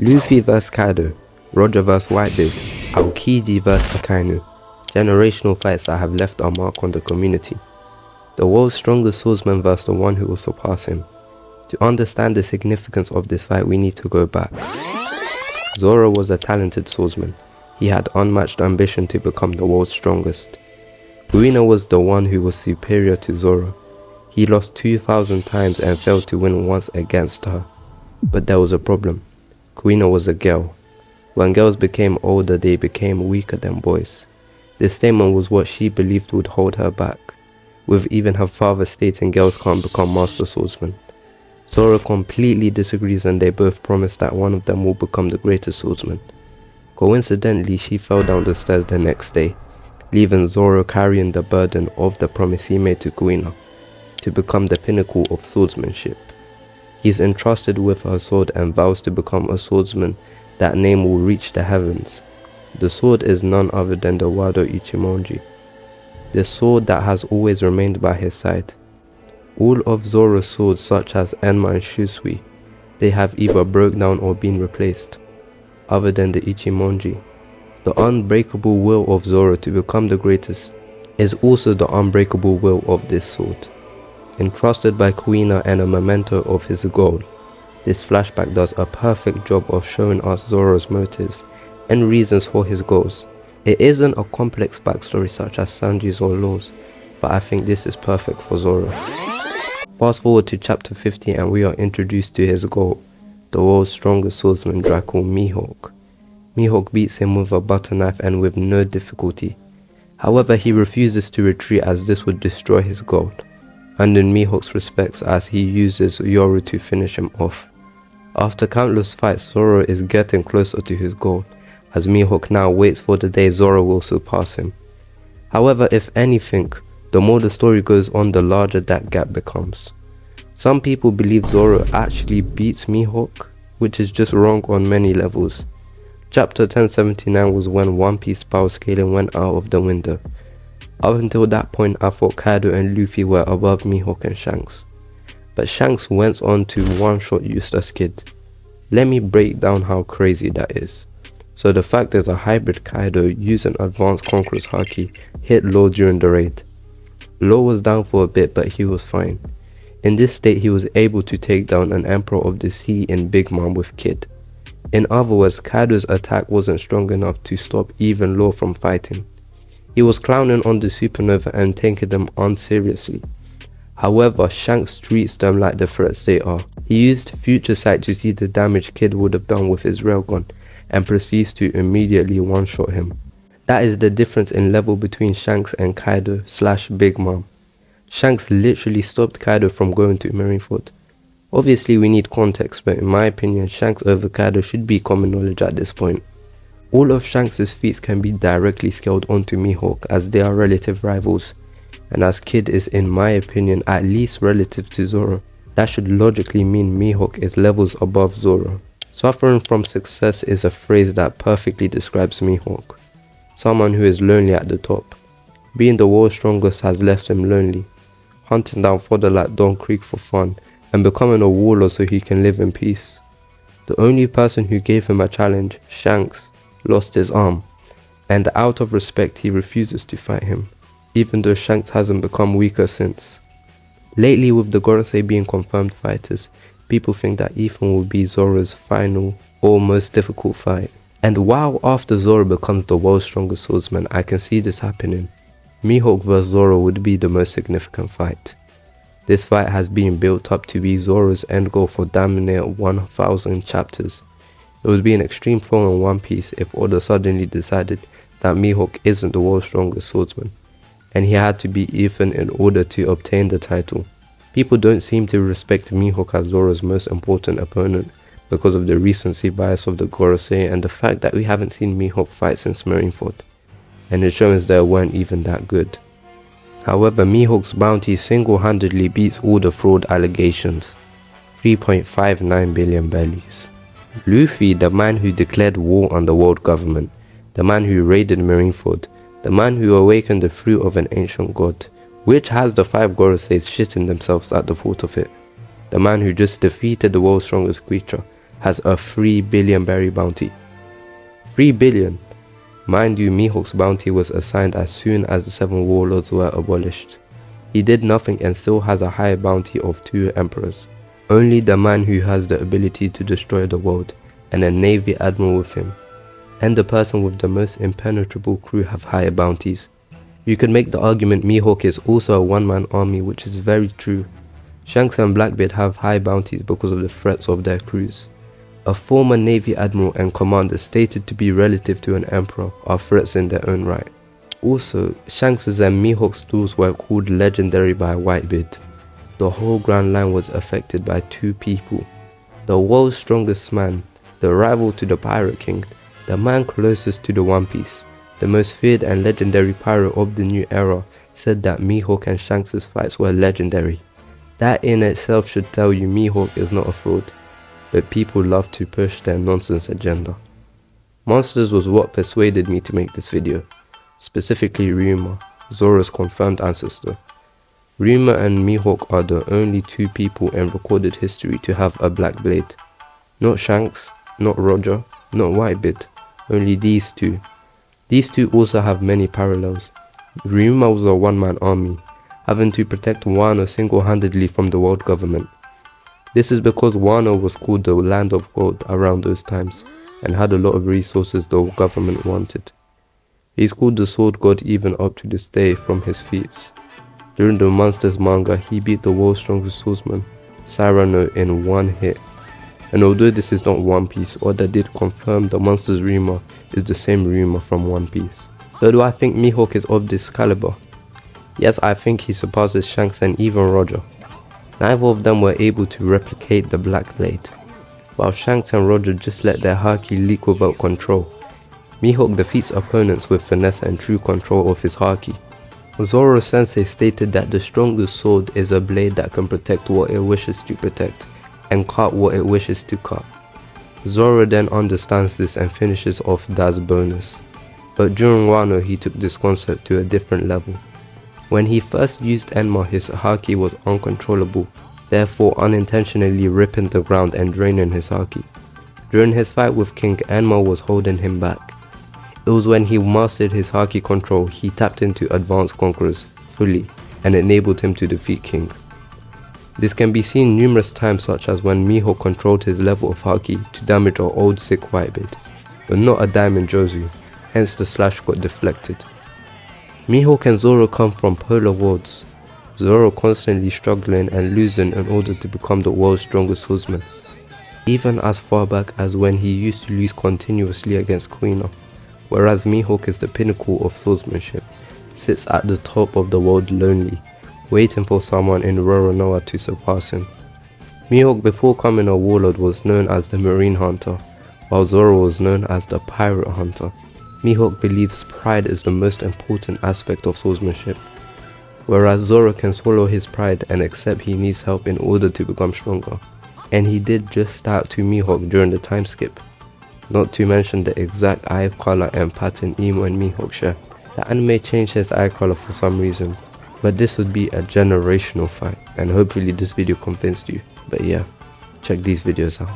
Luffy vs Kaido, Roger vs Whitebeard, Aokiji vs Akainu. Generational fights that have left a mark on the community. The world's strongest swordsman versus the one who will surpass him. To understand the significance of this fight, we need to go back. Zoro was a talented swordsman. He had unmatched ambition to become the world's strongest. Kuina was the one who was superior to Zoro. He lost 2,000 times and failed to win once against her. But there was a problem. Kuina was a girl. When girls became older, they became weaker than boys. This statement was what she believed would hold her back, with even her father stating girls can't become master swordsmen. Zoro completely disagrees and they both promise that one of them will become the greatest swordsman. Coincidentally, she fell down the stairs the next day, leaving Zoro carrying the burden of the promise he made to Kuina, to become the pinnacle of swordsmanship. He's entrusted with her sword and vows to become a swordsman that name will reach the heavens. The sword is none other than the Wado Ichimonji, the sword that has always remained by his side. All of Zoro's swords, such as Enma and Shusui, they have either broke down or been replaced. Other than the Ichimonji, the unbreakable will of Zoro to become the greatest is also the unbreakable will of this sword. Entrusted by Kuina and a memento of his goal, this flashback does a perfect job of showing us Zoro's motives and reasons for his goals. It isn't a complex backstory such as Sanji's or Law's, but I think this is perfect for Zoro. Fast forward to chapter 50 and we are introduced to his goal, the world's strongest swordsman dracule Mihawk. Mihawk beats him with a butter knife and with no difficulty. However, he refuses to retreat as this would destroy his goal, and in Mihawk's respects as he uses Yoru to finish him off. After countless fights, Zoro is getting closer to his goal, as Mihawk now waits for the day Zoro will surpass him. However, if anything, the more the story goes on, the larger that gap becomes. Some people believe Zoro actually beats Mihawk, which is just wrong on many levels. Chapter 1079 was when One Piece power scaling went out of the window. Up until that point, I thought Kaido and Luffy were above Mihawk and Shanks. But Shanks went on to one-shot Useless Kid. Let me break down how crazy that is. So the fact is a hybrid Kaido using advanced Conqueror's Haki hit Law during the raid. Law was down for a bit but he was fine. In this state he was able to take down an Emperor of the Sea in Big Mom with Kid. In other words, Kaido's attack wasn't strong enough to stop even Law from fighting. He was clowning on the supernova and taking them unseriously. However, Shanks treats them like the threats they are. He used Future Sight to see the damage Kid would have done with his railgun and proceeds to immediately one-shot him. That is the difference in level between Shanks and Kaido / Big Mom. Shanks literally stopped Kaido from going to Marineford. Obviously we need context, but in my opinion Shanks over Kaido should be common knowledge at this point. All of Shanks' feats can be directly scaled onto Mihawk as they are relative rivals, and as Kid is in my opinion at least relative to Zoro, that should logically mean Mihawk is levels above Zoro. Suffering from success is a phrase that perfectly describes Mihawk. Someone who is lonely at the top. Being the world's strongest has left him lonely, hunting down fodder like Don Creek for fun and becoming a warlord so he can live in peace. The only person who gave him a challenge, Shanks, lost his arm, and out of respect he refuses to fight him, even though Shanks hasn't become weaker since. Lately, with the Gorosei being confirmed fighters, people think that Ethan will be Zoro's final or most difficult fight. And while after Zoro becomes the world's strongest swordsman, I can see this happening. Mihawk vs Zoro would be the most significant fight. This fight has been built up to be Zoro's end goal for damn near 1,000 chapters. It would be an extreme throw in One Piece if Oda suddenly decided that Mihawk isn't the world's strongest swordsman, and he had to beat Ethan in order to obtain the title. People don't seem to respect Mihawk as Zoro's most important opponent because of the recency bias of the Gorosei and the fact that we haven't seen Mihawk fight since Marineford, and it shows they weren't even that good. However, Mihawk's bounty single-handedly beats all the fraud allegations. 3.59 billion bellies. Luffy, the man who declared war on the world government, the man who raided Marineford, the man who awakened the fruit of an ancient god, which has the 5 Goroseis shitting themselves at the thought of it, the man who just defeated the world's strongest creature, has a 3 billion berry bounty. 3 billion! Mind you, Mihawk's bounty was assigned as soon as the 7 warlords were abolished. He did nothing and still has a higher bounty of 2 emperors. Only the man who has the ability to destroy the world and a navy admiral with him, and the person with the most impenetrable crew have higher bounties. You could make the argument Mihawk is also a one-man army, which is very true. Shanks and Blackbeard have high bounties because of the threats of their crews. A former navy admiral and commander stated to be relative to an emperor are threats in their own right. Also, Shanks's and Mihawk's duels were called legendary by Whitebeard. The whole Grand Line was affected by 2 people. The world's strongest man, the rival to the Pirate King, the man closest to the One Piece, the most feared and legendary pirate of the new era, said that Mihawk and Shanks's fights were legendary. That in itself should tell you Mihawk is not a fraud, but people love to push their nonsense agenda. Monsters was what persuaded me to make this video, specifically Ryuma, Zoro's confirmed ancestor. Ryuma and Mihawk are the only 2 people in recorded history to have a black blade. Not Shanks, not Roger, not Whitebeard, only these 2. These 2 also have many parallels. Ryuma was a one-man army, having to protect Wano single-handedly from the world government. This is because Wano was called the Land of Gold around those times, and had a lot of resources the government wanted. He's called the Sword God even up to this day from his feats. During the Monsters manga, he beat the world's strongest swordsman, Cyrano, in 1 hit. And although this is not One Piece, Oda did confirm the Monsters Ryuma is the same Ryuma from One Piece. So do I think Mihawk is of this caliber? Yes, I think he surpasses Shanks and even Roger. Neither of them were able to replicate the Black Blade, while Shanks and Roger just let their haki leak without control. Mihawk defeats opponents with finesse and true control of his haki. Zoro Sensei stated that the strongest sword is a blade that can protect what it wishes to protect, and cut what it wishes to cut. Zoro then understands this and finishes off Da's bonus. But during Wano he took this concept to a different level. When he first used Enma, his haki was uncontrollable, therefore unintentionally ripping the ground and draining his haki. During his fight with King, Enma was holding him back. It was when he mastered his haki control he tapped into Advanced Conquerors fully and enabled him to defeat King. This can be seen numerous times, such as when Mihawk controlled his level of haki to damage our old sick Whitebeard, but not a Diamond Jozu, hence the slash got deflected. Mihawk and Zoro come from polar worlds, Zoro constantly struggling and losing in order to become the world's strongest swordsman, even as far back as when he used to lose continuously against Kuina, whereas Mihawk is the pinnacle of swordsmanship, sits at the top of the world lonely, waiting for someone in Roronoa to surpass him. Mihawk before coming a warlord was known as the Marine Hunter, while Zoro was known as the Pirate Hunter. Mihawk believes pride is the most important aspect of swordsmanship, whereas Zoro can swallow his pride and accept he needs help in order to become stronger. And he did just that to Mihawk during the time skip. Not to mention the exact eye color and pattern Emo and Mihawk share. The anime changed his eye color for some reason, but this would be a generational fight, and hopefully this video convinced you. But yeah, check these videos out.